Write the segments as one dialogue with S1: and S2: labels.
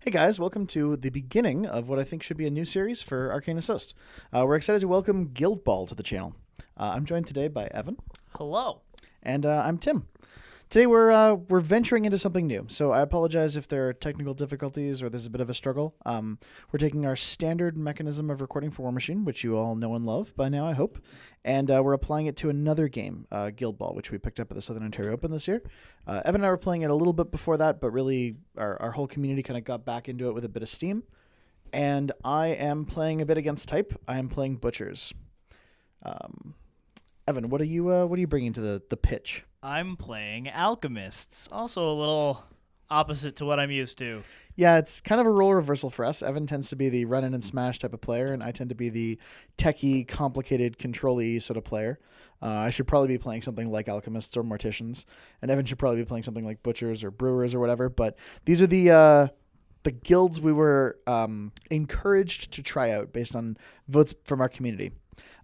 S1: Hey guys, welcome to the beginning of what I think should be a new series for Arcane Assist. We're excited to welcome Guildball to the channel. I'm joined today by Evan.
S2: Hello.
S1: And I'm Tim. Today we're venturing into something new, so I apologize if there are technical difficulties or there's a bit of a struggle. We're taking our standard mechanism of recording for War Machine, which you all know and love by now, I hope, and we're applying it to another game, Guildball, which we picked up at the Southern Ontario Open this year. Evan and I were playing it a little bit before that, but really our whole community kind of got back into it with a bit of steam. And I am playing a bit against type. I am playing Butchers. Evan, what are you bringing to the pitch?
S2: I'm playing Alchemists. Also a little opposite to what I'm used to.
S1: Yeah, it's kind of a role reversal for us. Evan tends to be the run in and smash type of player, and I tend to be the techie, complicated, control-y sort of player. I should probably be playing something like Alchemists or Morticians, and Evan should probably be playing something like Butchers or Brewers or whatever, but these are the guilds we were encouraged to try out based on votes from our community.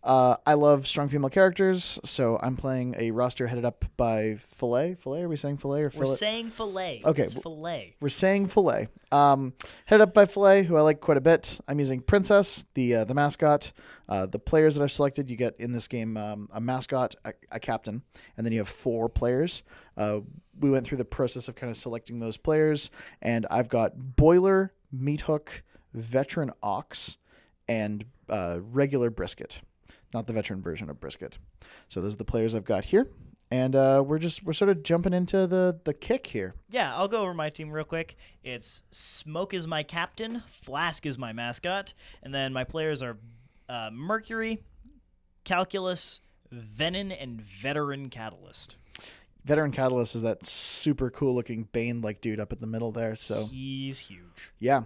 S1: I love strong female characters, so I'm playing a roster headed up by Filet. Filet? Are we saying Filet or Filet?
S2: We're saying Filet.
S1: Okay.
S2: It's Filet.
S1: We're saying Filet. Headed up by Filet, who I like quite a bit. I'm using Princess, the mascot. The players that I've selected, you get in this game a mascot, a captain, and then you have 4 players. We went through the process of kind of selecting those players, and I've got Boiler, Meat Hook, Veteran Ox, and regular Brisket. Not the veteran version of Brisket. So those are the players I've got here. And we're sort of jumping into the kick here.
S2: Yeah, I'll go over my team real quick. It's Smoke is my captain, Flask is my mascot, and then my players are Mercury, Calculus, Venom, and Veteran Catalyst.
S1: Veteran Catalyst is that super cool looking Bane-like dude up in the middle there. So
S2: he's huge.
S1: Yeah.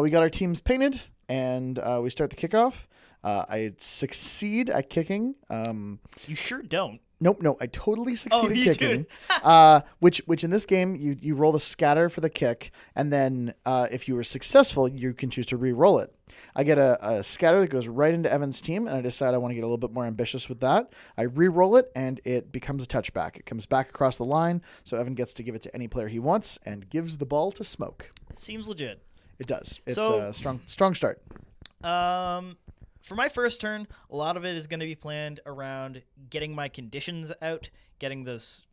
S1: We got our teams painted, and we start the kickoff. I succeed at kicking.
S2: You sure don't.
S1: Nope, no, I totally succeed at kicking.
S2: Did.
S1: Which in this game, you roll the scatter for the kick, and then if you were successful, you can choose to re-roll it. I get a scatter that goes right into Evan's team, and I decide I want to get a little bit more ambitious with that. I re-roll it, and it becomes a touchback. It comes back across the line, so Evan gets to give it to any player he wants, and gives the ball to Smoke.
S2: Seems legit.
S1: It does. It's a strong start.
S2: For my first turn, a lot of it is going to be planned around getting my conditions out, getting those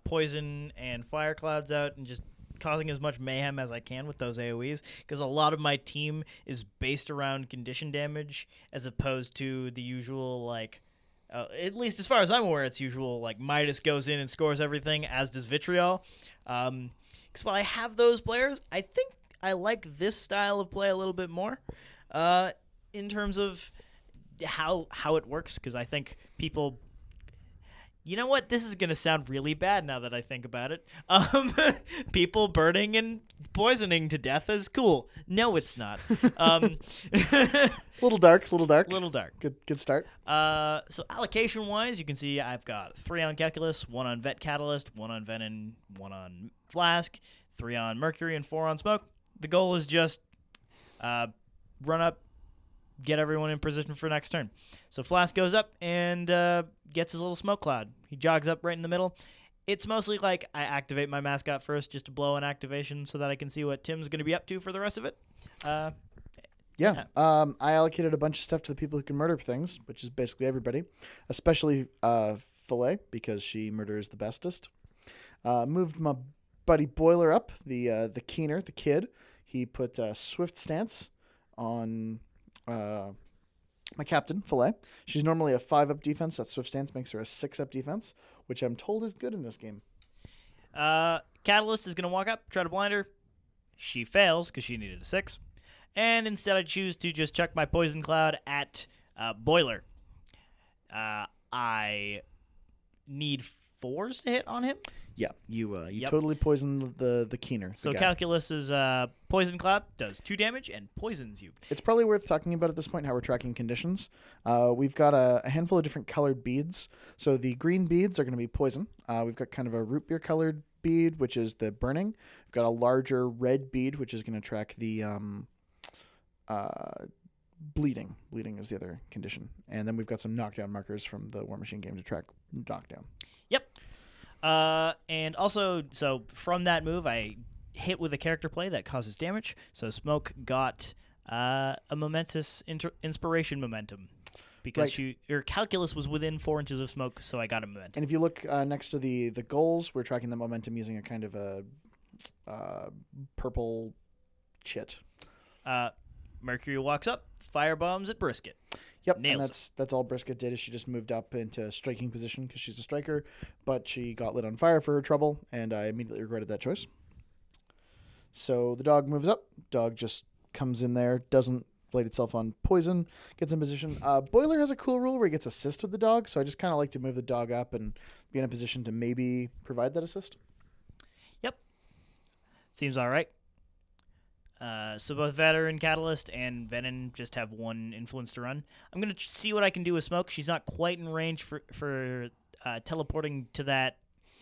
S2: poison and fire clouds out, and just causing as much mayhem as I can with those AoEs, because a lot of my team is based around condition damage as opposed to the usual, at least as far as I'm aware, it's usual, Midas goes in and scores everything, as does Vitriol. Because while I have those players, I think I like this style of play a little bit more. In terms of how it works, because I think people... You know what? This is going to sound really bad now that I think about it. People burning and poisoning to death is cool. No, it's not.
S1: Little dark.
S2: Little dark.
S1: Good start.
S2: So allocation-wise, you can see I've got 3 on Calculus, 1 on Vet Catalyst, 1 on Venom, 1 on Flask, 3 on Mercury, and 4 on Smoke. The goal is just run up, get everyone in position for next turn. So Flask goes up and gets his little smoke cloud. He jogs up right in the middle. It's mostly like I activate my mascot first just to blow an activation so that I can see what Tim's going to be up to for the rest of it.
S1: Yeah. I allocated a bunch of stuff to the people who can murder things, which is basically everybody, especially Filet, because she murders the bestest. Moved my buddy Boiler up, the keener, the kid. He put Swift Stance on... my captain, Filet. She's normally a 5-up defense. That Swift Stance makes her a 6-up defense, which I'm told is good in this game.
S2: Catalyst is going to walk up, try to blind her. She fails because she needed a 6. And instead I choose to just chuck my Poison Cloud at Boiler. I need 4s to hit on him.
S1: Yeah, you totally poisoned the keener.
S2: So Calculus's Poison Cloud does 2 damage and poisons you.
S1: It's probably worth talking about at this point how we're tracking conditions. We've got a handful of different colored beads. So the green beads are going to be poison. We've got kind of a root beer colored bead, which is the burning. We've got a larger red bead, which is going to track the bleeding. Bleeding is the other condition. And then we've got some knockdown markers from the War Machine game to track knockdown.
S2: Yep. And also, so from that move, I hit with a character play that causes damage. So Smoke got a momentous inspiration momentum because her calculus was within 4 inches of Smoke, so I got a momentum.
S1: And if you look next to the goals, we're tracking the momentum using a kind of a purple chit.
S2: Mercury walks up, firebombs at Brisket.
S1: Yep,
S2: Nails
S1: and that's all Brisket did is she just moved up into striking position because she's a striker, but she got lit on fire for her trouble, and I immediately regretted that choice. So the dog moves up. Dog just comes in there, doesn't blade itself on poison, gets in position. Boiler has a cool rule where he gets assist with the dog, so I just kind of like to move the dog up and be in a position to maybe provide that assist.
S2: Yep. Seems all right. So both Veteran Catalyst and Venom just have 1 influence to run. I'm going to see what I can do with Smoke. She's not quite in range for teleporting to that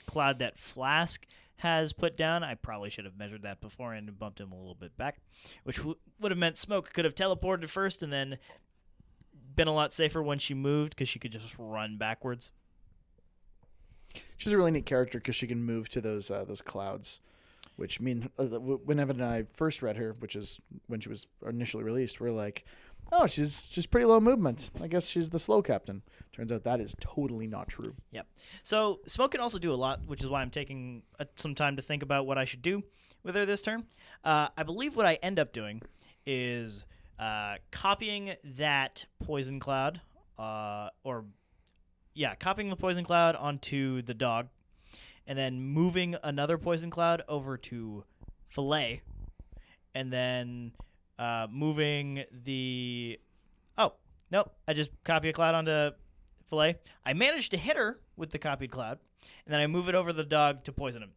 S2: cloud that Flask has put down. I probably should have measured that beforehand and bumped him a little bit back, which would have meant Smoke could have teleported first and then been a lot safer when she moved because she could just run backwards.
S1: She's a really neat character because she can move to those clouds. Which when Evan and I first read her, which is when she was initially released, we're like, oh, she's pretty low movement. I guess she's the slow captain. Turns out that is totally not true.
S2: Yep. So Smoke can also do a lot, which is why I'm taking some time to think about what I should do with her this turn. I believe what I end up doing is copying that poison cloud, copying the poison cloud onto the dog, and then moving another poison cloud over to Fillet, and then moving the... Oh, nope, I just copy a cloud onto Fillet. I managed to hit her with the copied cloud, and then I move it over the dog to poison him.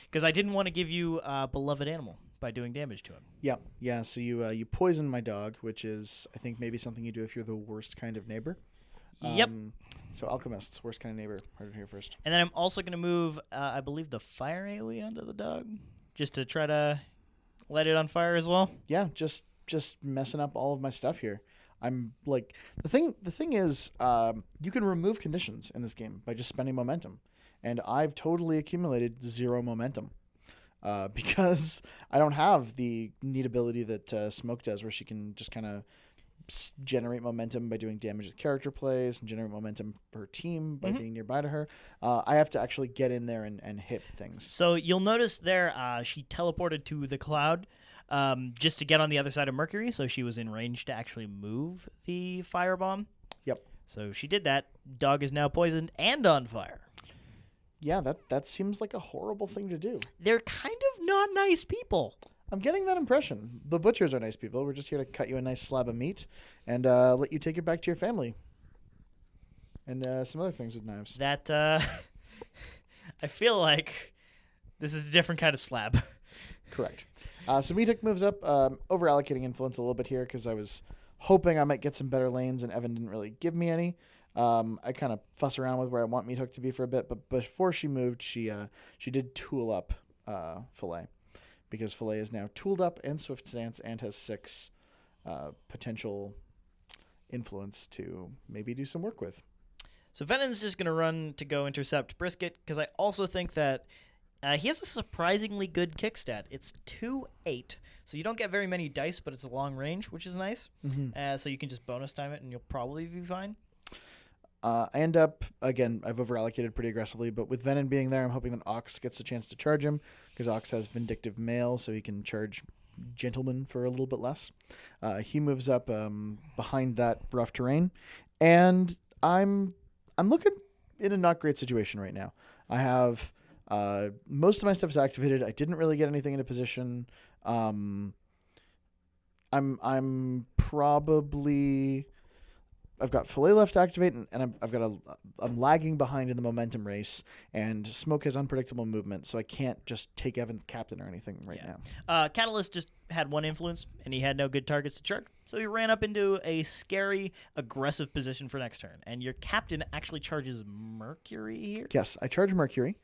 S2: Because I didn't want to give you a beloved animal by doing damage to him.
S1: Yeah, so you poison my dog, which is, I think, maybe something you do if you're the worst kind of neighbor.
S2: Yep.
S1: So Alchemists, worst kind of neighbor. Heard it here first.
S2: And then I'm also going to move, I believe, the fire AoE onto the dog, just to try to light it on fire as well.
S1: Yeah, just messing up all of my stuff here. I'm like the thing is, you can remove conditions in this game by just spending momentum, and I've totally accumulated 0 momentum. Because I don't have the neat ability that Smoke does, where she can just kind of generate momentum by doing damage with character plays and generate momentum for her team by being nearby to her. I have to actually get in there and hit things.
S2: So you'll notice there she teleported to the cloud just to get on the other side of Mercury, so she was in range to actually move the firebomb.
S1: Yep.
S2: So she did that. Dog is now poisoned and on fire.
S1: Yeah, that seems like a horrible thing to do.
S2: They're kind of not nice people.
S1: I'm getting that impression. The butchers are nice people. We're just here to cut you a nice slab of meat and let you take it back to your family. And some other things with knives.
S2: That, I feel like this is a different kind of slab.
S1: Correct. So Meatuk moves up, over-allocating influence a little bit here because I was hoping I might get some better lanes, and Evan didn't really give me any. I kind of fuss around with where I want Meatuk to be for a bit, but before she moved, she did tool up Fillet. Because Fillet is now tooled up and Swift Stance and has 6 potential influence to maybe do some work with.
S2: So Venon's just going to run to go intercept Brisket, because I also think that he has a surprisingly good kick stat. It's 2-8, so you don't get very many dice, but it's a long range, which is nice.
S1: Mm-hmm.
S2: So you can just bonus time it, and you'll probably be fine.
S1: I end up, again, I've over-allocated pretty aggressively, but with Venom being there, I'm hoping that Ox gets a chance to charge him, because Ox has Vindictive Mail, so he can charge Gentleman for a little bit less. He moves up behind that rough terrain, and I'm looking in a not great situation right now. I have most of my stuff is activated. I didn't really get anything into position. I'm probably... I've got Fillet left to activate, and I'm lagging behind in the momentum race, and Smoke has unpredictable movement, so I can't just take Evan's captain or anything right now.
S2: Catalyst just had 1 influence, and he had no good targets to charge, so he ran up into a scary, aggressive position for next turn. And your captain actually charges Mercury here?
S1: Yes, I charge Mercury.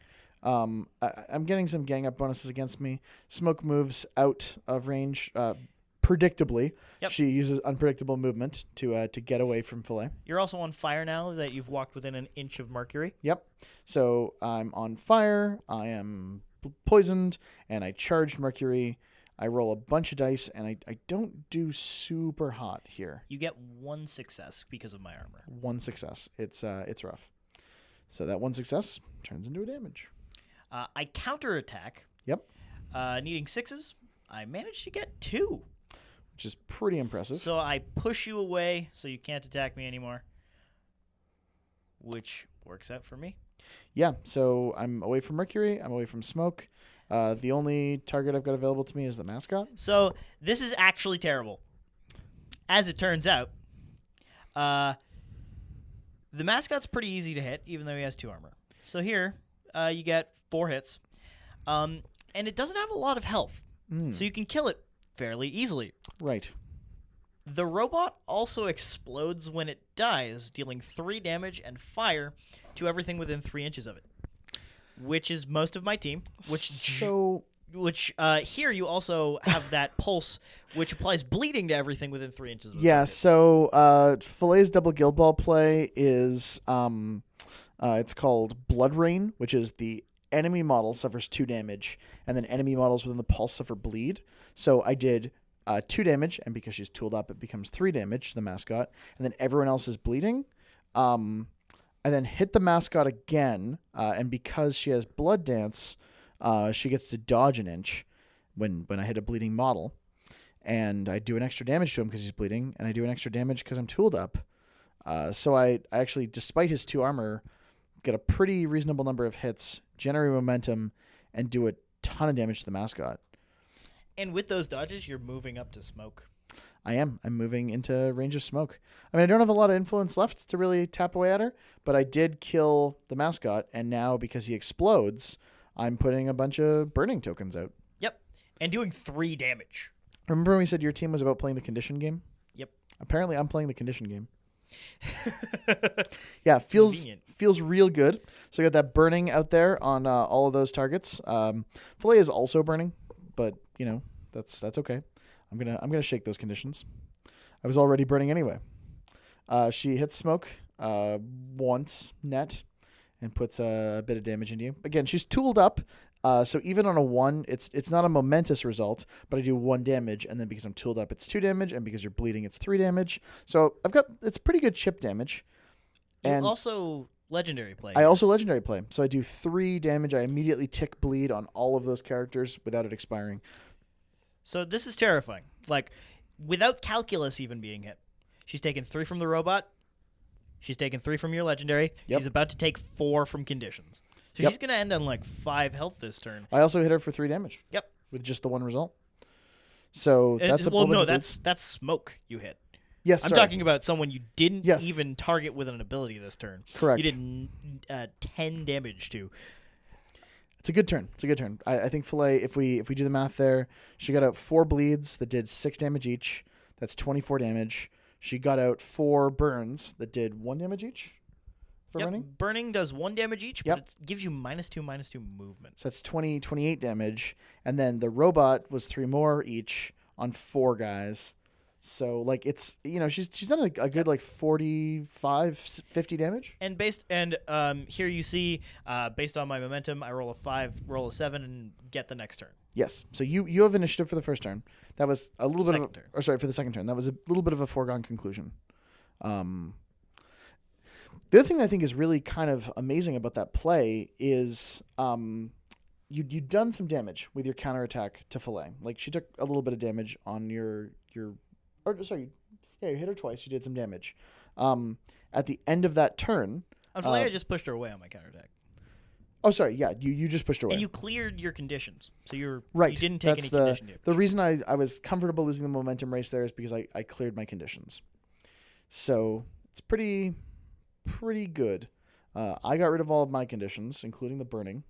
S1: I'm getting some gang up bonuses against me. Smoke moves out of range. Predictably, She uses unpredictable movement to get away from Fillet.
S2: You're also on fire now that you've walked within an inch of Mercury.
S1: Yep. So I'm on fire. I am poisoned, and I charged Mercury. I roll a bunch of dice, and I don't do super hot here.
S2: You get 1 success because of my armor.
S1: 1 success. It's rough. So that 1 success turns into a damage.
S2: I counterattack.
S1: Yep.
S2: Needing 6s, I managed to get 2.
S1: Which is pretty impressive.
S2: So I push you away so you can't attack me anymore, which works out for me.
S1: Yeah, so I'm away from Mercury. I'm away from Smoke. The only target I've got available to me is the mascot.
S2: So this is actually terrible. As it turns out, the mascot's pretty easy to hit, even though he has 2 armor. So here, you get 4 hits. And it doesn't have a lot of health, so you can kill it fairly easily.
S1: Right.
S2: The robot also explodes when it dies, dealing 3 damage and fire to everything within 3 inches of it, which is most of my team. Which here you also have that pulse, which applies bleeding to everything within 3 inches of it.
S1: Yeah, so Fille's double Guildball play is it's called Blood Rain, which is the enemy model suffers 2 damage, and then enemy models within the pulse suffer bleed. So I did 2 damage, and because she's tooled up, it becomes 3 damage to the mascot, and then everyone else is bleeding. I then hit the mascot again, and because she has Blood Dance, she gets to dodge an inch when I hit a bleeding model, and I do an extra damage to him because he's bleeding, and I do an extra damage because I'm tooled up. So I actually, despite his 2 armor, get a pretty reasonable number of hits, generate momentum, and do a ton of damage to the mascot.
S2: And with those dodges, you're moving up to Smoke.
S1: I am. I'm moving into range of Smoke. I mean, I don't have a lot of influence left to really tap away at her, but I did kill the mascot, and now because he explodes, I'm putting a bunch of burning tokens out.
S2: Yep. And doing 3 damage.
S1: Remember when we said your team was about playing the condition game?
S2: Yep.
S1: Apparently, I'm playing the condition game. Yeah, feels real good. So I got that burning out there on all of those targets. Filet is also burning, but you know that's okay. I'm gonna shake those conditions. I was already burning anyway. She hits Smoke once net and puts a bit of damage into you. Again, she's tooled up. So even on a 1, it's not a momentous result, but I do 1 damage, and then because I'm tooled up, it's 2 damage, and because you're bleeding, it's 3 damage. So it's pretty good chip damage. And
S2: you also legendary play.
S1: I also legendary play. So I do 3 damage. I immediately tick bleed on all of those characters without it expiring.
S2: So this is terrifying. Like, without calculus even being hit. She's taken 3 from the robot. She's taken 3 from your legendary.
S1: Yep.
S2: She's about to take 4 from conditions. So
S1: Yep.
S2: she's going to end on like 5 health this turn.
S1: I also hit her for 3 damage.
S2: Yep.
S1: With just the 1 result. So that's
S2: that's Smoke you hit.
S1: Yes,
S2: I'm
S1: sorry.
S2: talking about someone you didn't
S1: Yes.
S2: even target with an ability this turn.
S1: Correct.
S2: You did 10 damage to.
S1: It's a good turn. I think Filet, if we do the math there, she got out 4 bleeds that did 6 damage each. That's 24 damage. She got out 4 burns that did 1 damage each for
S2: Yep.
S1: burning.
S2: Burning does 1 damage each,
S1: Yep.
S2: but it gives you -2/-2 movement.
S1: So that's 28 damage. And then the robot was 3 more each on 4 guys. So like it's she's done a good like 45, 50 damage.
S2: And here you see, based on my momentum, I roll a 5, roll a 7, and get the next turn.
S1: Yes. So you have initiative for the first turn. That was a little bit
S2: Second turn.
S1: or sorry, for the second turn. That was a little bit of a foregone conclusion. The other thing I think is really kind of amazing about that play is you'd done some damage with your counterattack to Filet. Like she took a little bit of damage on you hit her twice. You did some damage. At the end of that turn,
S2: Unfortunately, I just pushed her away on my counterattack.
S1: Oh, sorry. Yeah, you just pushed her away.
S2: And you cleared your conditions, so you didn't take
S1: That's
S2: any condition damage.
S1: The reason I was comfortable losing the momentum race there is because I cleared my conditions. So it's pretty good. I got rid of all of my conditions, including the burning,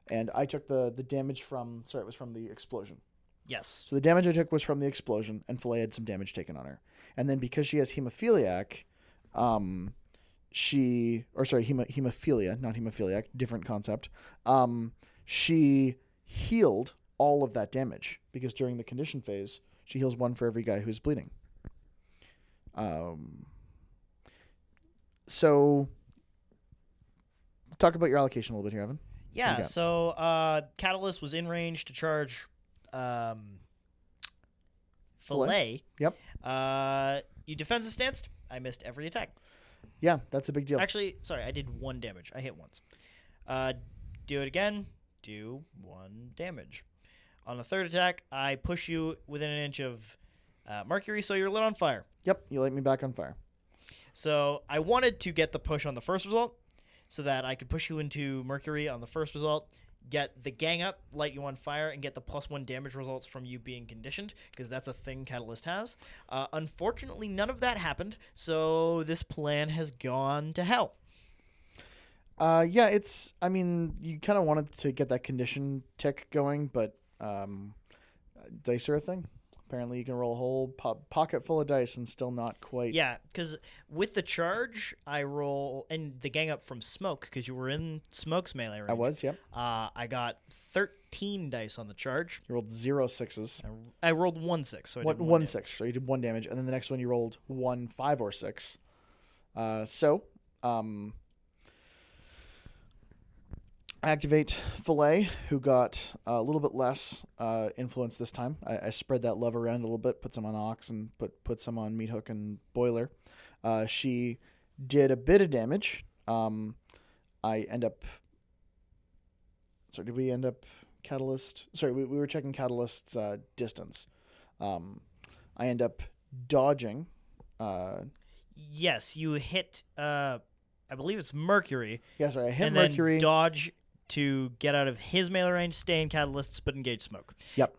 S1: and I took the damage from it was from the explosion.
S2: Yes.
S1: So the damage I took was from the explosion, and Filet had some damage taken on her. And then because she has hemophiliac, hemophilia, not hemophiliac, different concept. She healed all of that damage because during the condition phase, she heals 1 for every guy who's bleeding. So talk about your allocation a little bit here, Evan.
S2: Yeah,
S1: got?
S2: so Catalyst was in range to charge Fillet.
S1: Yep.
S2: You defensive stanced. I missed every attack.
S1: Yeah, that's a big deal.
S2: Actually, sorry, I did 1 damage. I hit once. Do it again. Do 1 damage. On the third attack, I push you within an inch of Mercury, so you're lit on fire.
S1: Yep, you light me back on fire.
S2: So I wanted to get the push on the first result so that I could push you into Mercury on the first result, get the gang up, light you on fire, and get the +1 damage results from you being conditioned, because that's a thing Catalyst has. Unfortunately, none of that happened, so this plan has gone to hell.
S1: Yeah, I mean, you kind of wanted to get that condition tick going, but dice are a thing. Apparently, you can roll a whole pocket full of dice and still not quite.
S2: Yeah, because with the charge, I roll, and the gang up from Smoke, because you were in Smoke's melee range.
S1: I was, yep.
S2: I got 13 dice on the charge.
S1: You rolled 0 6s.
S2: I rolled 1 6, so I did
S1: 1 6, so you did 1 damage, and then the next one you rolled 1 5 or 6. Activate Fillet, who got a little bit less influence this time. I spread that love around a little bit, put some on Ox and put some on Meat Hook and Boiler. She did a bit of damage. I end up... Sorry, did we end up Catalyst? Sorry, we were checking Catalyst's distance. I end up dodging.
S2: Yes, you hit, I believe it's Mercury.
S1: Yeah, sorry, I hit
S2: and
S1: Mercury.
S2: Then dodge to get out of his melee range, stay in Catalysts, but engage Smoke.
S1: Yep.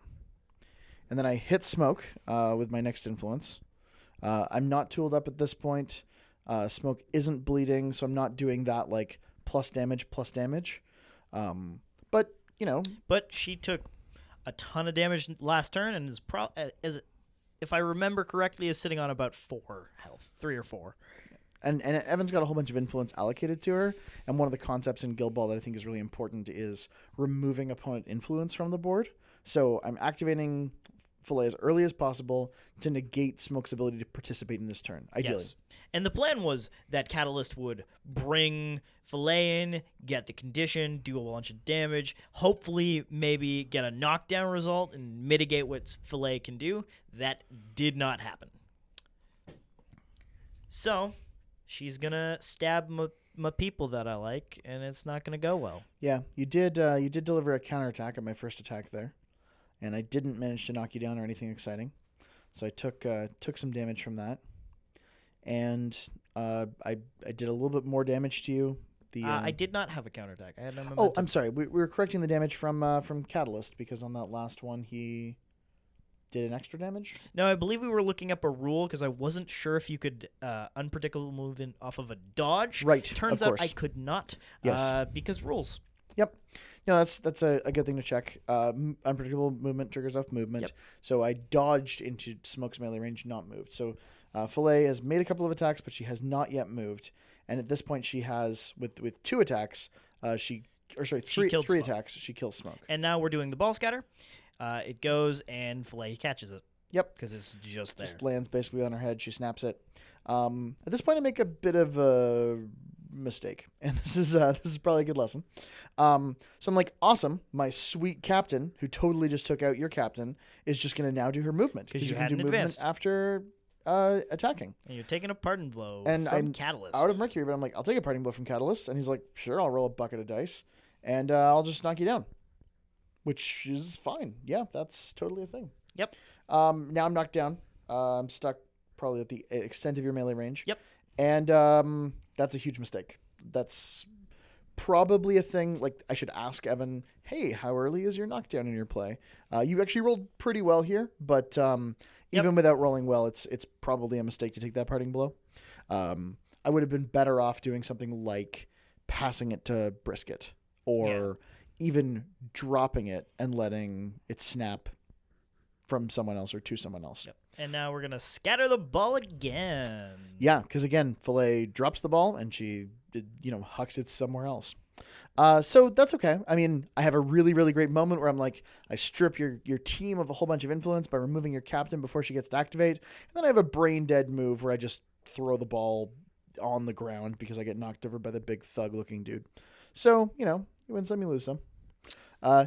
S1: And then I hit Smoke with my next influence. I'm not tooled up at this point. Smoke isn't bleeding, so I'm not doing that like plus damage. But, you know.
S2: But she took a ton of damage last turn and is if I remember correctly, is sitting on about 4 health, 3 or 4.
S1: And Evan's got a whole bunch of influence allocated to her. And one of the concepts in Guildball that I think is really important is removing opponent influence from the board. So I'm activating Fillet as early as possible to negate Smoke's ability to participate in this turn, ideally.
S2: Yes. And the plan was that Catalyst would bring Fillet in, get the condition, do a bunch of damage, hopefully maybe get a knockdown result and mitigate what Fillet can do. That did not happen. So she's going to stab my people that I like, and it's not going to go well.
S1: Yeah, you did deliver a counterattack at my first attack there, and I didn't manage to knock you down or anything exciting. So I took some damage from that, and I did a little bit more damage to you.
S2: I did not have a counterattack. I had no momentum.
S1: Oh, I'm sorry. We were correcting the damage from Catalyst, because on that last one he did an extra damage.
S2: No, I believe we were looking up a rule because I wasn't sure if you could unpredictable move in off of a dodge.
S1: Right.
S2: Turns
S1: of
S2: out
S1: course.
S2: I could not.
S1: Yes.
S2: Because rules.
S1: Yep. No, that's a good thing to check. Unpredictable movement triggers off movement.
S2: Yep.
S1: So I dodged into Smoke's melee range, not moved. So Fillet has made a couple of attacks, but she has not yet moved. And at this point, she has with 2 attacks. Three attacks. She kills Smoke.
S2: And now we're doing the ball scatter. It goes and Fillet catches it.
S1: Yep.
S2: Because it's just there.
S1: Just lands basically on her head. She snaps it. At this point, I make a bit of a mistake, and this is probably a good lesson. So I'm like, awesome, my sweet captain, who totally just took out your captain, is just going to now do her movement,
S2: because you
S1: can do
S2: hadn't
S1: movement
S2: advanced
S1: after attacking.
S2: And you're taking a pardon blow
S1: And
S2: from
S1: I'm
S2: Catalyst.
S1: Out of Mercury, but I'm like, I'll take a parting blow from Catalyst, and he's like, sure, I'll roll a bucket of dice, and I'll just knock you down, which is fine. Yeah, that's totally a thing.
S2: Yep.
S1: Now I'm knocked down. I'm stuck probably at the extent of your melee range.
S2: Yep.
S1: And that's a huge mistake. That's probably a thing. Like, I should ask Evan, hey, how early is your knockdown in your play? You actually rolled pretty well here, but even without rolling well, it's probably a mistake to take that parting blow. I would have been better off doing something like passing it to Brisket, or even dropping it and letting it snap from someone else or to someone else.
S2: Yep. And now we're going to scatter the ball again.
S1: Yeah, because again, Fillet drops the ball and she, hucks it somewhere else. So that's okay. I mean, I have a really, really great moment where I'm like, I strip your team of a whole bunch of influence by removing your captain before she gets to activate. And then I have a brain dead move where I just throw the ball on the ground because I get knocked over by the big thug looking dude. So, you win some, you lose some.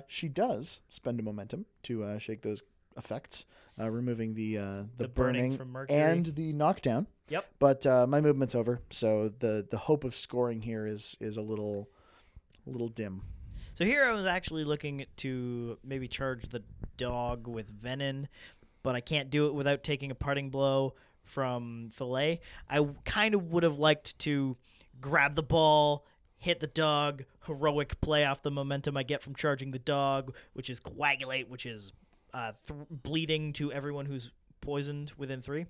S1: She does spend a momentum to shake those effects, removing the burning
S2: from Mercury.
S1: and the knockdown.
S2: Yep.
S1: But my movement's over, so the hope of scoring here is a little dim.
S2: So here I was actually looking to maybe charge the dog with Venom, but I can't do it without taking a parting blow from Filet. I kind of would have liked to grab the ball, hit the dog, heroic play off the momentum I get from charging the dog, which is Coagulate, which is bleeding to everyone who's poisoned within 3.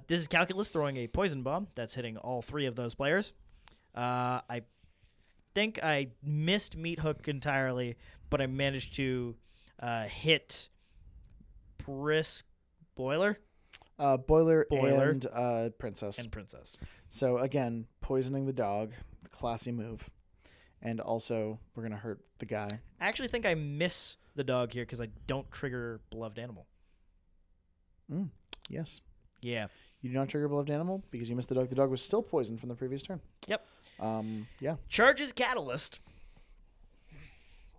S2: This is Calculus throwing a poison bomb that's hitting all 3 of those players. I think I missed Meat Hook entirely, but I managed to hit Boiler
S1: and Princess.
S2: and Princess.
S1: So again, poisoning the dog, the classy move, and also we're gonna hurt the guy.
S2: I actually think I miss the dog here because I don't trigger Beloved Animal.
S1: Yes.
S2: Yeah.
S1: You do not trigger Beloved Animal because you missed the dog. The dog was still poisoned from the previous turn.
S2: Yep.
S1: Yeah.
S2: Charges Catalyst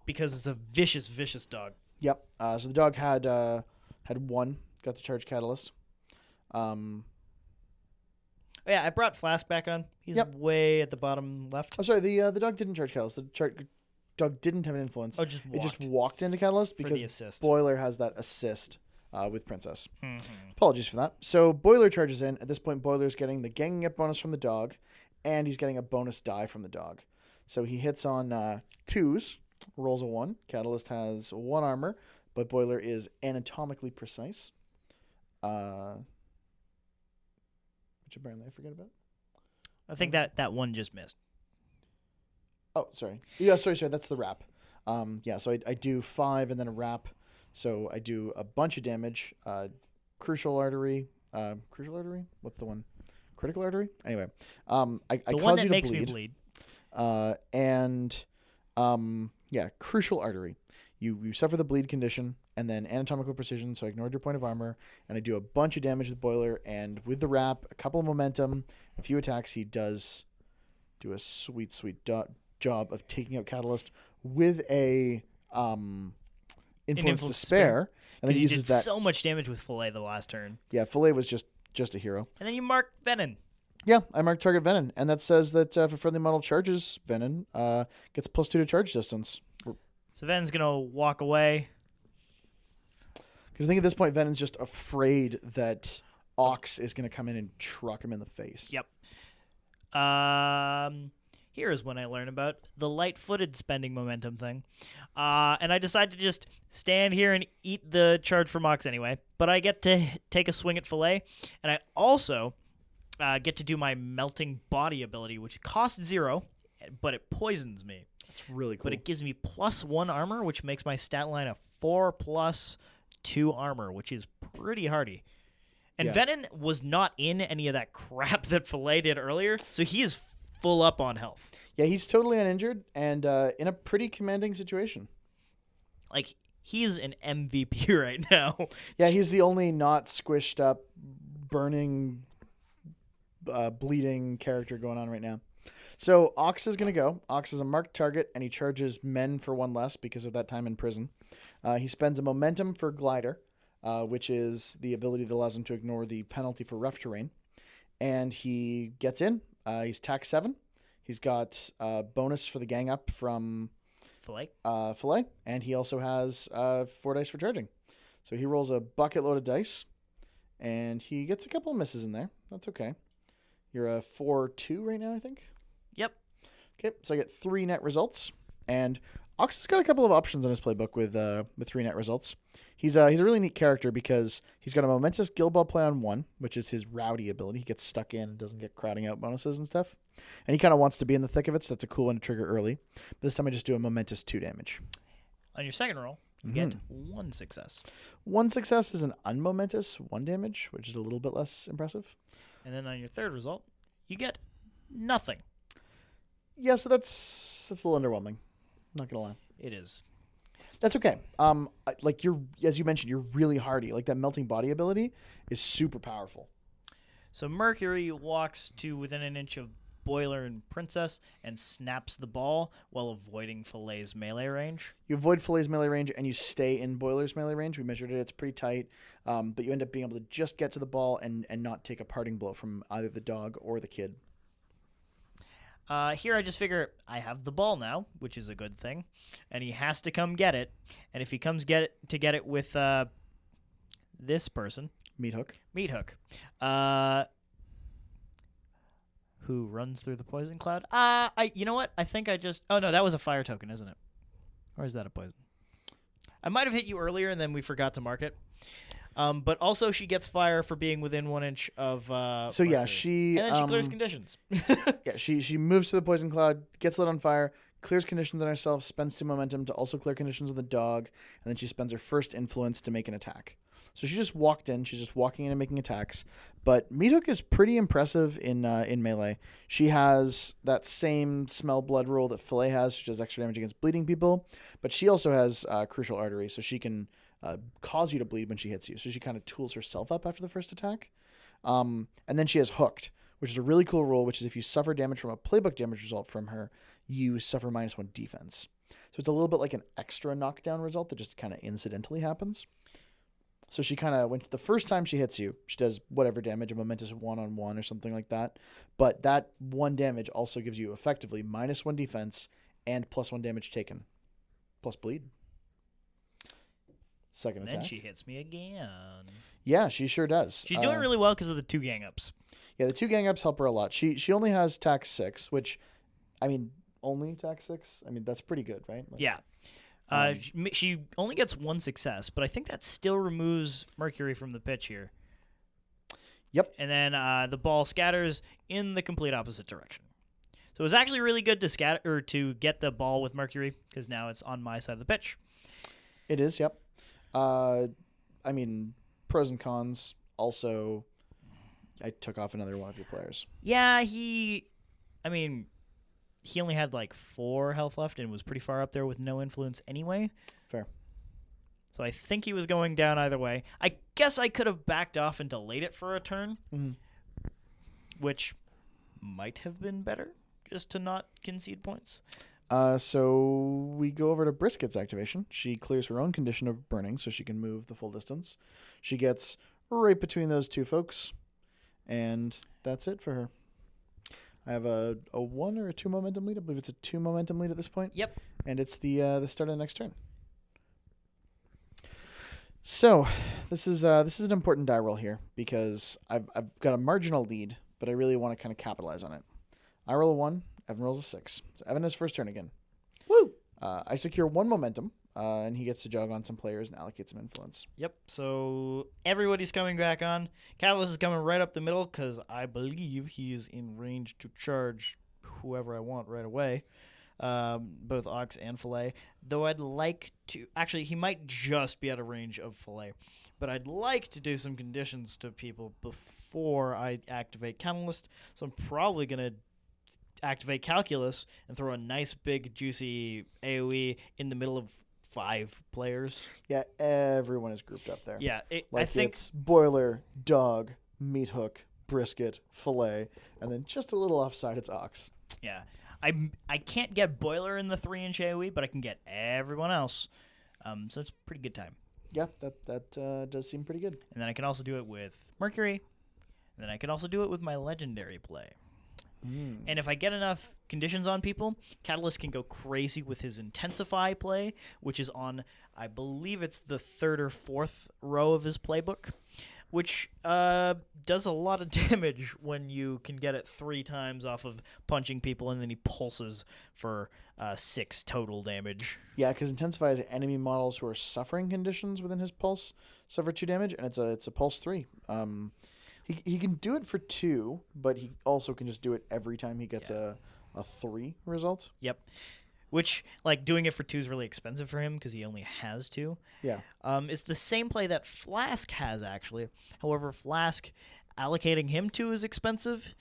S2: because it's a vicious, vicious dog.
S1: Yep. So the dog had 1, got to charge Catalyst.
S2: Yeah, I brought Flask back on. He's way at the bottom left.
S1: Oh, sorry. The dog didn't charge Catalyst. The dog didn't have an influence.
S2: Oh, just walked.
S1: It just walked into Catalyst
S2: For
S1: because
S2: the assist.
S1: Boiler has that assist with Princess.
S2: Mm-hmm.
S1: Apologies for that. So Boiler charges in. At this point, Boiler's getting the ganging up bonus from the dog, and he's getting a bonus die from the dog. So he hits on 2s, rolls a 1. Catalyst has 1 armor, but Boiler is anatomically precise. Which apparently I forget about.
S2: I think that one just missed.
S1: Oh, sorry. Yeah, sorry. That's the wrap. So I do 5 and then a wrap. So I do a bunch of damage. Crucial artery. What's the one? Critical artery? Anyway. I
S2: The
S1: cause
S2: one that
S1: you to
S2: makes
S1: bleed.
S2: me bleed.
S1: Crucial artery. You suffer the bleed condition and then anatomical precision, so I ignored your point of armor, and I do a bunch of damage with Boiler, and with the wrap, a couple of momentum, a few attacks, he does do a sweet job of taking out Catalyst with a influence to spare, and then he uses
S2: did
S1: that.
S2: So much damage with Filet the last turn.
S1: Yeah, Filet was just a hero.
S2: And then you mark Venom.
S1: Yeah, I marked target Venom, and that says that if a friendly model charges Venom, gets +2 to charge distance.
S2: So Venom's going to walk away.
S1: Because I think at this point, Venom's just afraid that Ox is going to come in and truck him in the face.
S2: Yep. Here's when I learn about the light-footed spending momentum thing. And I decide to just stand here and eat the charge from Ox anyway. But I get to take a swing at Filet. And I also get to do my melting body ability, which costs 0, but it poisons me.
S1: That's really cool.
S2: But it gives me +1 armor, which makes my stat line a 4+2 armor, which is pretty hardy. And Venom was not in any of that crap that Filet did earlier, so he is full up on health.
S1: Yeah, he's totally uninjured and in a pretty commanding situation.
S2: Like, he's an MVP right now.
S1: Yeah, he's the only not squished up, burning, bleeding character going on right now. So Ox is going to go. Ox is a marked target, and he charges men for 1 less because of that time in prison. He spends a momentum for Glider, which is the ability that allows him to ignore the penalty for rough terrain. And he gets in. He's tax 7. He's got bonus for the gang up from Filet, and he also has 4 dice for charging. So he rolls a bucket load of dice, and he gets a couple of misses in there. That's okay. You're a 4-2 right now, I think.
S2: Yep.
S1: Okay, so I get 3 net results, and Ox has got a couple of options in his playbook with 3 net results. He's a really neat character because he's got a momentous Guildball play on 1, which is his rowdy ability. He gets stuck in and doesn't get crowding out bonuses and stuff. And he kind of wants to be in the thick of it, so that's a cool one to trigger early. But this time I just do a momentous 2 damage.
S2: On your second roll, you get 1 success.
S1: 1 success is an unmomentous 1 damage, which is a little bit less impressive.
S2: And then on your third result, you get nothing.
S1: Yeah, so that's a little underwhelming. Not gonna lie.
S2: It is.
S1: That's okay. Like as you mentioned, you're really hardy. Like that melting body ability is super powerful.
S2: So Mercury walks to within an inch of Boiler and Princess and snaps the ball while avoiding Fille's melee range.
S1: You avoid Fille's melee range and you stay in Boiler's melee range. We measured it. It's pretty tight, but you end up being able to just get to the ball and not take a parting blow from either the dog or the kid.
S2: Here I just figure I have the ball now, which is a good thing, and he has to come get it. And if he comes get it with this person,
S1: Meat Hook,
S2: who runs through the poison cloud. You know what? I think I just. Oh no, that was a fire token, isn't it? Or is that a poison? I might have hit you earlier, and then we forgot to mark it. But also, she gets fire for being within 1 inch of.
S1: So yeah,
S2: she and then she clears conditions.
S1: Yeah, she moves to the poison cloud, gets lit on fire, clears conditions on herself, spends 2 momentum to also clear conditions on the dog, and then she spends her first influence to make an attack. So she just walked in. She's just walking in and making attacks. But Meat Hook is pretty impressive in melee. She has that same smell blood rule that Fillet has. She does extra damage against bleeding people, but she also has Crucial Artery, so she can cause you to bleed when she hits you. So she kind of tools herself up after the first attack. And then she has Hooked, which is a really cool rule, which is if you suffer damage from a playbook damage result from her, you suffer -1 defense. So it's a little bit like an extra knockdown result that just kind of incidentally happens. So she kind of, when the first time she hits you, she does whatever damage, a momentous 1-on-1 or something like that. But that 1 damage also gives you effectively -1 defense and +1 damage taken, plus bleed. Second
S2: and
S1: attack.
S2: Then she hits me again.
S1: Yeah, she sure does.
S2: She's doing really well because of the 2 gang ups.
S1: Yeah, the 2 gang ups help her a lot. She only has tax 6, which, I mean, only tax 6? I mean, that's pretty good, right? Like,
S2: yeah. She only gets 1 success, but I think that still removes Mercury from the pitch here.
S1: Yep.
S2: And then the ball scatters in the complete opposite direction. So it was actually really good to scatter or to get the ball with Mercury because now it's on my side of the pitch.
S1: It is, yep. I mean, pros and cons. Also, I took off another one of your players.
S2: Yeah, he only had like 4 health left and was pretty far up there with no influence anyway.
S1: Fair.
S2: So I think he was going down either way. I guess I could have backed off and delayed it for a turn, which might have been better, just to not concede points.
S1: So we go over to Brisket's activation. She clears her own condition of burning so she can move the full distance. She gets right between those 2 folks, and that's it for her. I have a 1 or a 2 momentum lead. I believe it's a 2 momentum lead at this point.
S2: Yep.
S1: And it's the start of the next turn. So this is an important die roll here because I've got a marginal lead, but I really want to kind of capitalize on it. I roll a 1. Evan rolls a 6. So Evan has first turn again.
S2: Woo!
S1: I secure 1 momentum, and he gets to jog on some players and allocate some influence.
S2: Yep, so everybody's coming back on. Catalyst is coming right up the middle because I believe he's in range to charge whoever I want right away, both Ox and Fillet. Though I'd like to... Actually, he might just be out of range of Fillet. But I'd like to do some conditions to people before I activate Catalyst, so I'm probably going to activate Calculus and throw a nice big juicy AoE in the middle of 5 players.
S1: Yeah, everyone is grouped up there.
S2: Yeah,
S1: I think it's Boiler, Dog, Meat Hook, Brisket, Fillet, and then just a little offside it's Ox.
S2: Yeah, I can't get Boiler in the 3-inch AoE, but I can get everyone else. So it's a pretty good time.
S1: Yeah, that does seem pretty good.
S2: And then I can also do it with Mercury, and then I can also do it with my legendary play. And if I get enough conditions on people, Catalyst can go crazy with his Intensify play, which is on, I believe it's the 3rd or 4th row of his playbook, which does a lot of damage when you can get it 3 times off of punching people, and then he pulses for 6 total damage.
S1: Yeah, because Intensify is enemy models who are suffering conditions within his pulse suffer 2 damage, and it's a pulse 3. He can do it for 2, but he also can just do it every time he gets a 3 result.
S2: Yep. Which, like, doing it for 2 is really expensive for him because he only has 2.
S1: Yeah.
S2: It's the same play that Flask has, actually. However, Flask, allocating him 2 is expensive.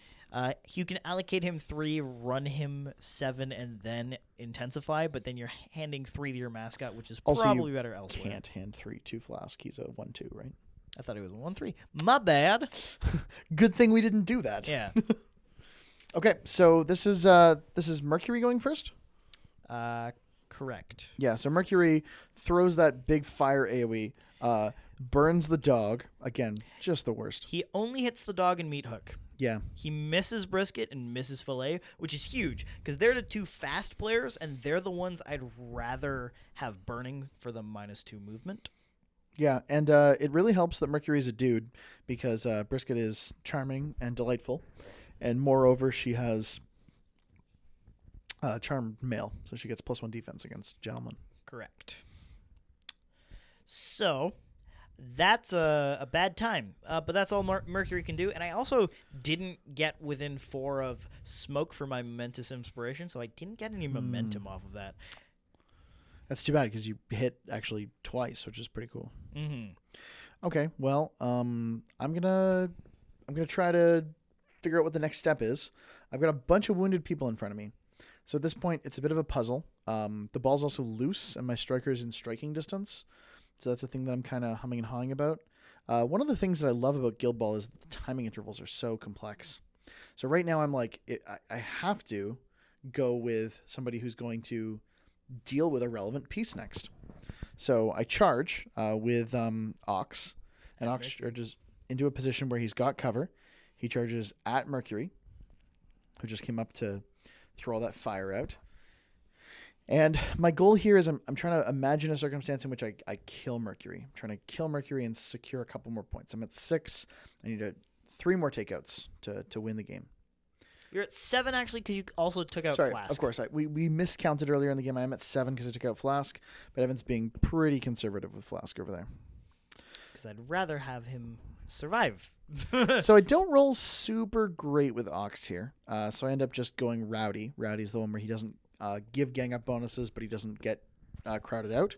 S2: You can allocate him 3, run him 7, and then Intensify, but then you're handing 3 to your mascot, which is
S1: also,
S2: probably better elsewhere.
S1: You can't hand 3 to Flask. He's a 1-2, right?
S2: I thought he was a 1-3. My bad.
S1: Good thing we didn't do that.
S2: Yeah.
S1: Okay, so this is Mercury going first.
S2: Correct.
S1: Yeah, so Mercury throws that big fire AoE, burns the dog again, just the worst.
S2: He only hits the dog and meat hook.
S1: Yeah,
S2: He misses Brisket and misses Filet, which is huge because they're the two fast players, and they're the ones I'd rather have burning for the -2 movement.
S1: yeah, and it really helps that Mercury's a dude because Brisket is charming and delightful, and moreover, she has charmed male, so she gets +1 defense against gentlemen.
S2: Correct. So that's a bad time, but that's all Mercury can do. And I also didn't get within 4 of smoke for my momentous inspiration, so I didn't get any momentum off of that.
S1: That's too bad because you hit actually twice, which is pretty cool.
S2: Mm-hmm.
S1: Okay, well, I'm gonna try to figure out what the next step is. I've got a bunch of wounded people in front of me, so at this point it's a bit of a puzzle. The ball's also loose, and my striker's in striking distance, so that's a thing that I'm kind of humming and hawing about. One of the things that I love about Guildball is that the timing intervals are so complex. So right now I'm like, I have to go with somebody who's going to deal with a relevant piece next. So I charge with Ox, and Ox charges into a position where he's got cover. He charges at Mercury, who just came up to throw all that fire out. And my goal here is I'm trying to imagine a circumstance in which I kill Mercury. I'm trying to kill Mercury and secure a couple more points. I'm at 6. I need 3 more takeouts to win the game.
S2: You're at 7 actually because you also took out
S1: Sorry,
S2: Flask.
S1: of course. We miscounted earlier in the game. I am at 7 because I took out Flask, but Evan's being pretty conservative with Flask over there.
S2: Because I'd rather have him survive.
S1: So I don't roll super great with Ox here. So I end up just going Rowdy. Rowdy's the one where he doesn't give gang up bonuses, but he doesn't get crowded out.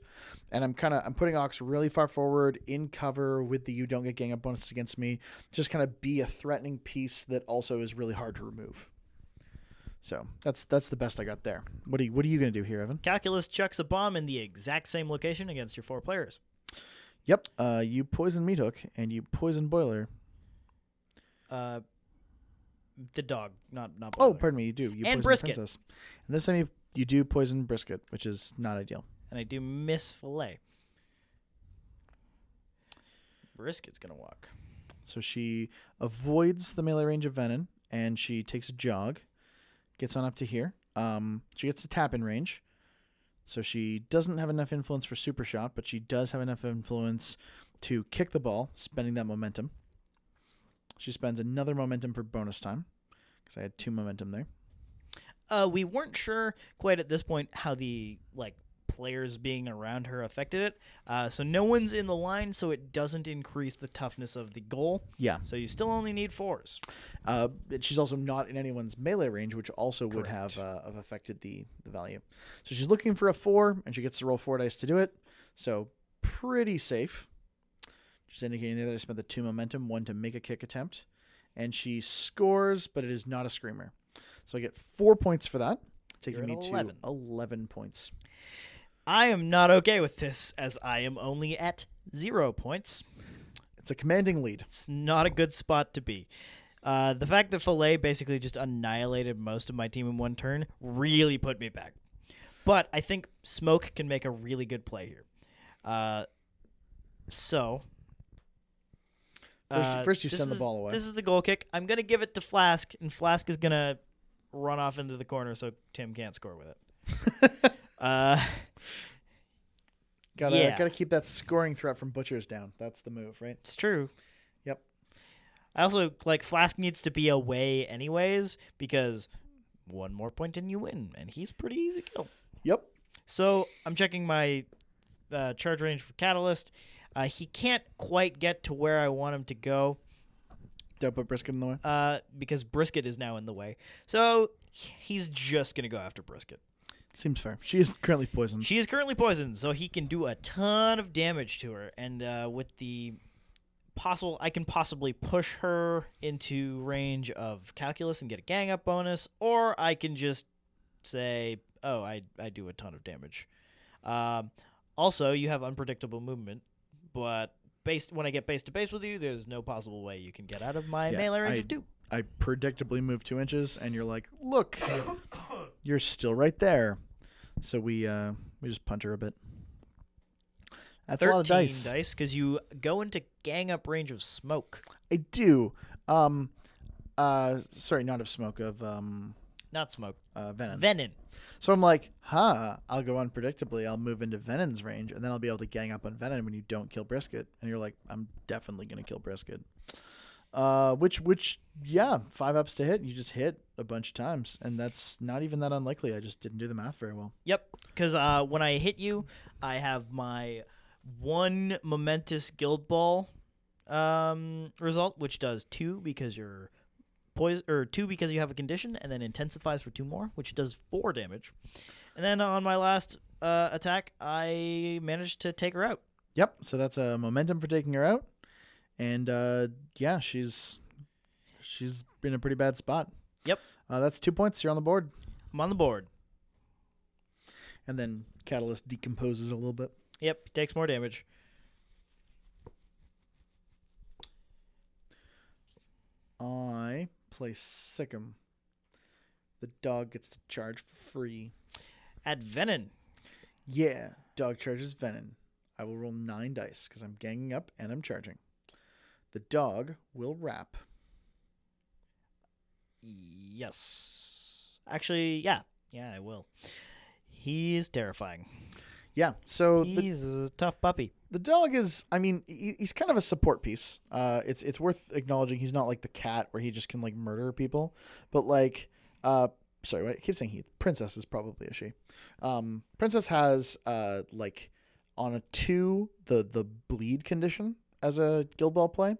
S1: And I'm putting Ox really far forward in cover with the you don't get gang up bonuses against me. Just kind of be a threatening piece that also is really hard to remove. So that's the best I got there. What are you going to do here, Evan?
S2: Calculus chucks a bomb in the exact same location against your 4 players.
S1: Yep. You poison Meat Hook and you poison Boiler.
S2: The dog, not Boiler.
S1: Oh, pardon me. You do. You
S2: and
S1: poison
S2: Brisket.
S1: Princess. And this time you do poison Brisket, which is not ideal.
S2: And I do miss Filet. Brisket's going to walk.
S1: So she avoids the melee range of Venom, and she takes a jog, gets on up to here. She gets a tap in range. So she doesn't have enough influence for Super Shot, but she does have enough influence to kick the ball, spending that momentum. She spends another momentum for bonus time, because I had 2 momentum there.
S2: We weren't sure quite at this point how the players being around her affected it. So no one's in the line, so it doesn't increase the toughness of the goal.
S1: Yeah.
S2: So you still only need 4s.
S1: She's also not in anyone's melee range, which also would have affected the value. So she's looking for a 4, and she gets to roll 4 dice to do it. So pretty safe. Just indicating there that I spent the 2 momentum, 1 to make a kick attempt. And she scores, but it is not a screamer. So I get 4 points for that, taking me to 11 points.
S2: I am not okay with this, as I am only at 0 points.
S1: It's a commanding lead.
S2: It's not a good spot to be. The fact that Filet basically just annihilated most of my team in 1 turn really put me back. But I think Smoke can make a really good play here.
S1: First you send the ball away.
S2: This is the goal kick. I'm going to give it to Flask, and Flask is going to run off into the corner so Tim can't score with it.
S1: Gotta keep that scoring threat from Butchers down. That's the move, right?
S2: It's true.
S1: Yep.
S2: I also, Flask needs to be away anyways, because 1 more point and you win, and he's pretty easy to kill.
S1: Yep.
S2: So I'm checking my charge range for Catalyst. He can't quite get to where I want him to go.
S1: Don't put Brisket in the way?
S2: Because Brisket is now in the way. So he's just going to go after Brisket.
S1: Seems fair. She is currently poisoned.
S2: She is currently poisoned, so he can do a ton of damage to her. And with the possible, I can possibly push her into range of Calculus and get a gang up bonus, or I can just say, oh, I do a ton of damage. Also, you have unpredictable movement, but when I get base to base with you, there's no possible way you can get out of my melee range of 2.
S1: I predictably move 2 inches, and you're like, look, you're still right there. So we just punch her a bit. That's a lot of
S2: 13
S1: dice.
S2: because you go into gang up range of smoke.
S1: I do. Sorry, not of smoke, of
S2: Not smoke.
S1: venom.
S2: Venom.
S1: So I'm like, I'll go unpredictably. I'll move into Venon's range, and then I'll be able to gang up on Venom when you don't kill Brisket. And you're like, I'm definitely going to kill Brisket. Yeah, 5 ups to hit. You just hit a bunch of times, and that's not even that unlikely. I just didn't do the math very well.
S2: Yep, because when I hit you, I have my 1 momentous Guildball result, which does 2 because you're poison, or 2 because you have a condition, and then intensifies for 2 more, which does 4 damage. And then on my last attack, I managed to take her out.
S1: Yep. So that's a momentum for taking her out, and yeah, she's in a pretty bad spot.
S2: Yep.
S1: That's 2 points. You're on the board.
S2: I'm on the board.
S1: And then Catalyst decomposes a little bit.
S2: Yep, takes more damage.
S1: I play Sick'em. The dog gets to charge for free.
S2: At Venom.
S1: Yeah, dog charges Venom. I will roll 9 dice because I'm ganging up and I'm charging. The dog will wrap.
S2: Yes. Actually, yeah. Yeah, I will. He is terrifying.
S1: Yeah, so
S2: He's a tough puppy.
S1: the dog is, I mean, he's kind of a support piece. It's worth acknowledging he's not like the cat where he just can like murder people, but like, sorry, I keep saying he. Princess is probably a she. Princess has like on a 2 the bleed condition as a Guildball play,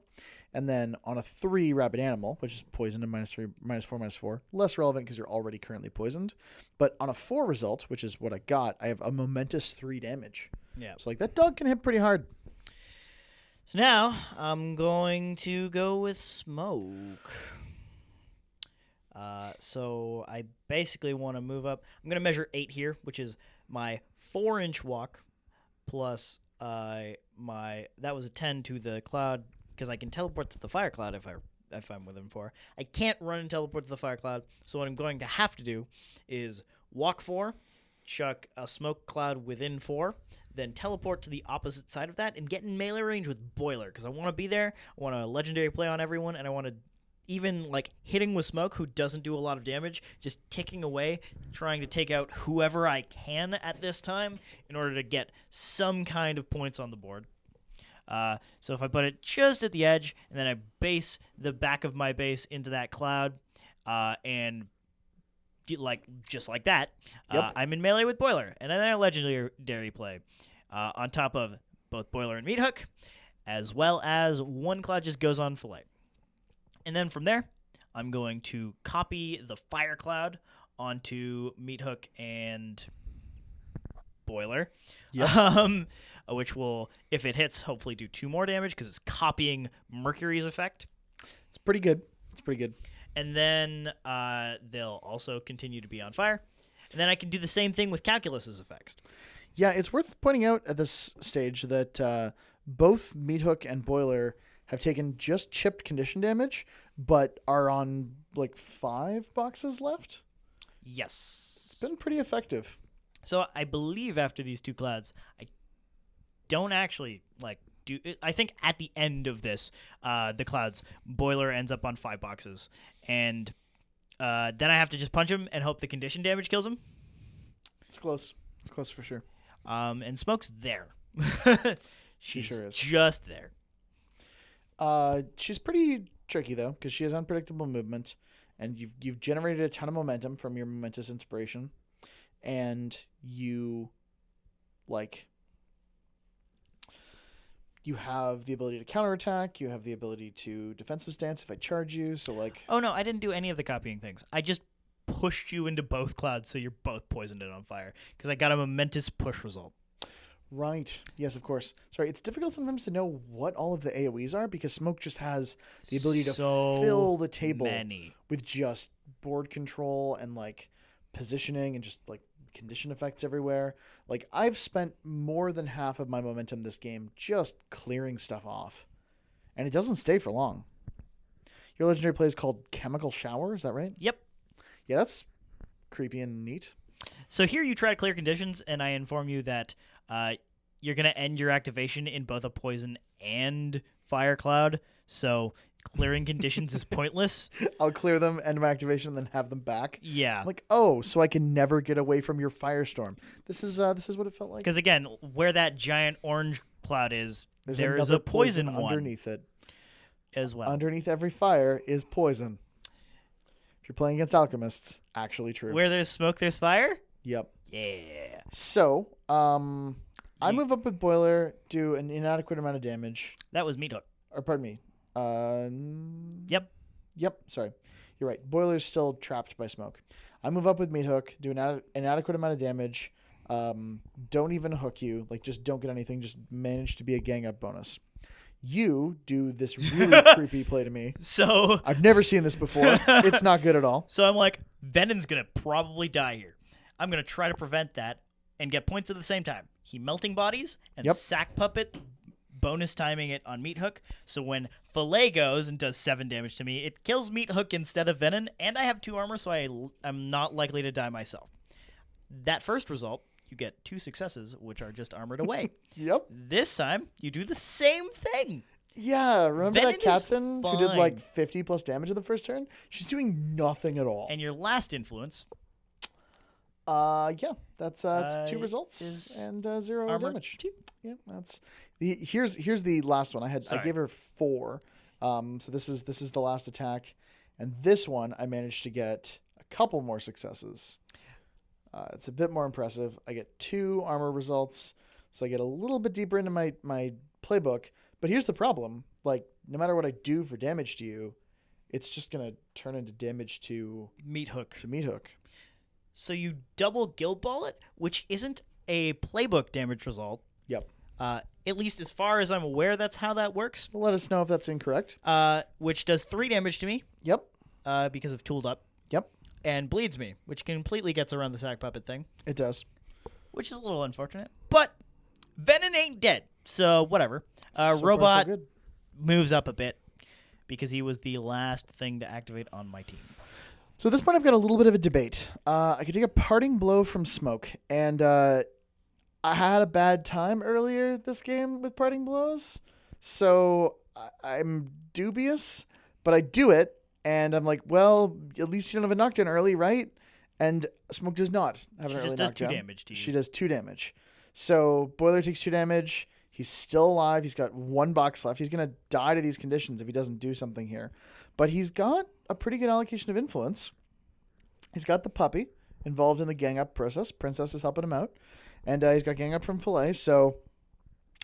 S1: and then on a 3 rabid animal, which is poisoned and -3, -4, -4, less relevant because you're already currently poisoned. But on a 4 result, which is what I got, I have a momentous 3 damage.
S2: Yeah.
S1: So like that dog can hit pretty hard.
S2: So now I'm going to go with smoke. So I basically want to move up. I'm going to measure 8 here, which is my 4-inch walk plus that was a 10 to the cloud because I can teleport to the fire cloud if I'm within 4. I can't run and teleport to the fire cloud, so what I'm going to have to do is walk 4, chuck a smoke cloud within 4, then teleport to the opposite side of that and get in melee range with Boiler because I want to be there. I want a legendary play on everyone, and I want to even like hitting with smoke who doesn't do a lot of damage, just ticking away, trying to take out whoever I can at this time in order to get some kind of points on the board. So if I put it just at the edge, and then I base the back of my base into that cloud, and just like that,
S1: Yep.
S2: I'm in melee with Boiler, and then a legendary play on top of both Boiler and Meat Hook, as well as 1 cloud just goes on Fillet. And then from there, I'm going to copy the Fire Cloud onto Meat Hook and Boiler,
S1: Yep.
S2: which will, if it hits, hopefully do 2 more damage because it's copying Mercury's effect.
S1: It's pretty good.
S2: And then they'll also continue to be on fire. And then I can do the same thing with Calculus's effects.
S1: Yeah, it's worth pointing out at this stage that both Meat Hook and Boiler have taken just chipped condition damage, but are on like 5 boxes left.
S2: Yes.
S1: It's been pretty effective.
S2: So I believe after these 2 clouds, I don't actually do. I think at the end of this, the clouds, Boiler ends up on 5 boxes, and then I have to just punch him and hope the condition damage kills him.
S1: It's close. It's close for sure.
S2: And Smoke's there.
S1: She sure is.
S2: Just there.
S1: She's pretty tricky though because she has unpredictable movement, and you've generated a ton of momentum from your momentous inspiration, and you have the ability to counterattack. You have the ability to defensive stance if I charge you. So like,
S2: oh no, I didn't do any of the copying things. I just pushed you into both clouds, so you're both poisoned and on fire because I got a momentous push result.
S1: right? Yes, of course. Sorry, it's difficult sometimes to know what all of the AOE's are because Smoke just has the ability to
S2: So
S1: fill the table
S2: many.
S1: with just board control and like positioning and just like condition effects everywhere. Like I've spent more than half of my momentum this game just clearing stuff off, and it doesn't stay for long. Your legendary play is called Chemical Shower. Is that right?
S2: Yep.
S1: Yeah, that's creepy and neat.
S2: So here you try to clear conditions, and I inform you that you're going to end your activation in both a poison and fire cloud. So clearing conditions is pointless.
S1: I'll clear them, end my activation, then have them back.
S2: Yeah.
S1: I'm like, oh, so I can never get away from your firestorm. This is what it felt like.
S2: Because again, where that giant orange cloud is, there is
S1: another
S2: a poison one
S1: underneath it.
S2: as well.
S1: Underneath every fire is poison. If you're playing against alchemists, actually true.
S2: Where there's smoke, there's fire?
S1: Yep.
S2: Yeah.
S1: So, I move up with Boiler, do an inadequate amount of damage.
S2: That was Meat Hook.
S1: Or pardon me.
S2: Yep.
S1: Yep. Sorry, you're right. Boiler's still trapped by smoke. I move up with Meat Hook, do an inadequate amount of damage. Don't even hook you. Like, just don't get anything. Just manage to be a gang up bonus. You do this really creepy play to me.
S2: So
S1: I've never seen this before. It's not good at all.
S2: So I'm like, Venon's going to probably die here. I'm going to try to prevent that and get points at the same time. He melting bodies and sack puppet bonus timing it on Meat Hook. So when Fillet goes and does 7 damage to me, it kills Meat Hook instead of Venom, and I have 2 armor, so I'm not likely to die myself. That first result, you get 2 successes, which are just armored away.
S1: Yep.
S2: This time, you do the same thing.
S1: Yeah, remember
S2: Venom
S1: that captain who did
S2: fine.
S1: like 50 plus damage in the first turn? She's doing nothing at all.
S2: And your last influence,
S1: yeah, that's 2 results and 0
S2: armor
S1: damage.
S2: 2.
S1: Yeah, that's here's the last one. I gave her 4. So this is the last attack, and this one I managed to get a couple more successes. It's a bit more impressive. I get 2 armor results, so I get a little bit deeper into my playbook. But here's the problem: like, no matter what I do for damage to you, it's just gonna turn into damage to
S2: Meat Hook.
S1: Meat Hook.
S2: So you double Guildball it, which isn't a playbook damage result.
S1: Yep.
S2: At least as far as I'm aware, that's how that works.
S1: Let us know if that's incorrect.
S2: Which does 3 damage to me.
S1: Yep.
S2: Because of Tooled Up.
S1: Yep.
S2: And bleeds me, which completely gets around the sack puppet thing.
S1: It does.
S2: Which is a little unfortunate. But Venom ain't dead, so whatever.
S1: So
S2: Robot
S1: far, so good.
S2: moves up a bit because he was the last thing to activate on my team.
S1: So at this point, I've got a little bit of a debate. I could take a parting blow from Smoke, and I had a bad time earlier this game with parting blows, so I'm dubious, but I do it, and I'm like, well, at least you don't have a knockdown early, right? And Smoke does not have an early knockdown.
S2: She just does 2 damage to you.
S1: She does 2 damage. So Boiler takes 2 damage. He's still alive. He's got 1 box left. He's going to die to these conditions if he doesn't do something here. But he's got a pretty good allocation of influence. He's got the puppy involved in the gang up process. Princess is helping him out. And he's got gang up from Fillet. So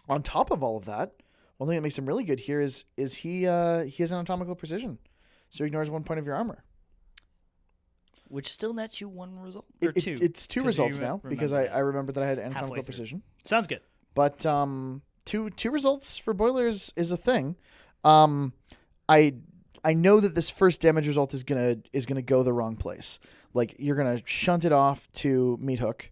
S1: on top of all of that, one thing that makes him really good here is he has anatomical precision. So he ignores 1 point of your armor.
S2: Which still nets you 1 result? Or 2?
S1: It's 2 results now because I remember that I had anatomical precision.
S2: Sounds good.
S1: But 2 results for Boilers is a thing. I know that this first damage result is gonna go the wrong place. Like, you're gonna shunt it off to Meat Hook,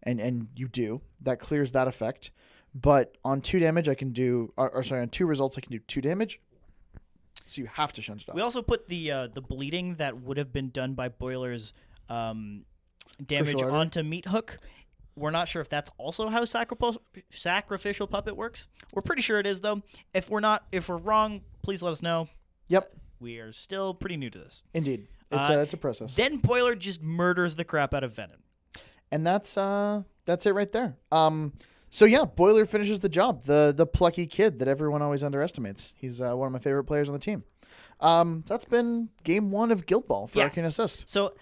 S1: and you do. That clears that effect. But on 2 damage I can do on 2 results I can do 2 damage. So you have to shunt it off.
S2: We also put the bleeding that would have been done by Boiler's damage onto Meat Hook. We're not sure if that's also how Sacrificial Puppet works. We're pretty sure it is, though. If we're wrong, please let us know.
S1: Yep.
S2: We are still pretty new to this.
S1: Indeed. It's a process.
S2: Then Boiler just murders the crap out of Venom.
S1: And that's it right there. So yeah, Boiler finishes the job. The plucky kid that everyone always underestimates. He's one of my favorite players on the team. That's been game 1 of Guildball for Arcane Assist.
S2: So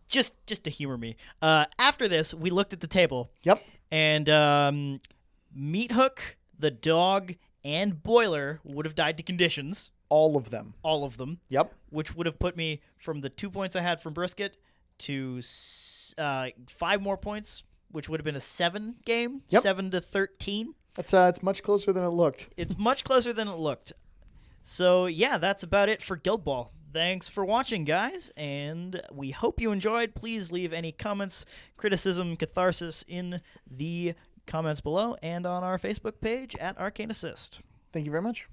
S2: just to humor me, after this we looked at the table.
S1: Yep.
S2: And Meat Hook, the dog, and Boiler would have died to conditions.
S1: All of them.
S2: Yep. Which would have put me from the 2 points I had from Brisket to 5 more points, which would have been a 7 game.
S1: Yep.
S2: 7-13.
S1: It's much closer than it looked.
S2: It's much closer than it looked. So yeah, that's about it for Guildball. Thanks for watching, guys, and we hope you enjoyed. Please leave any comments, criticism, catharsis in the comments below and on our Facebook page at Arcane Assist.
S1: Thank you very much.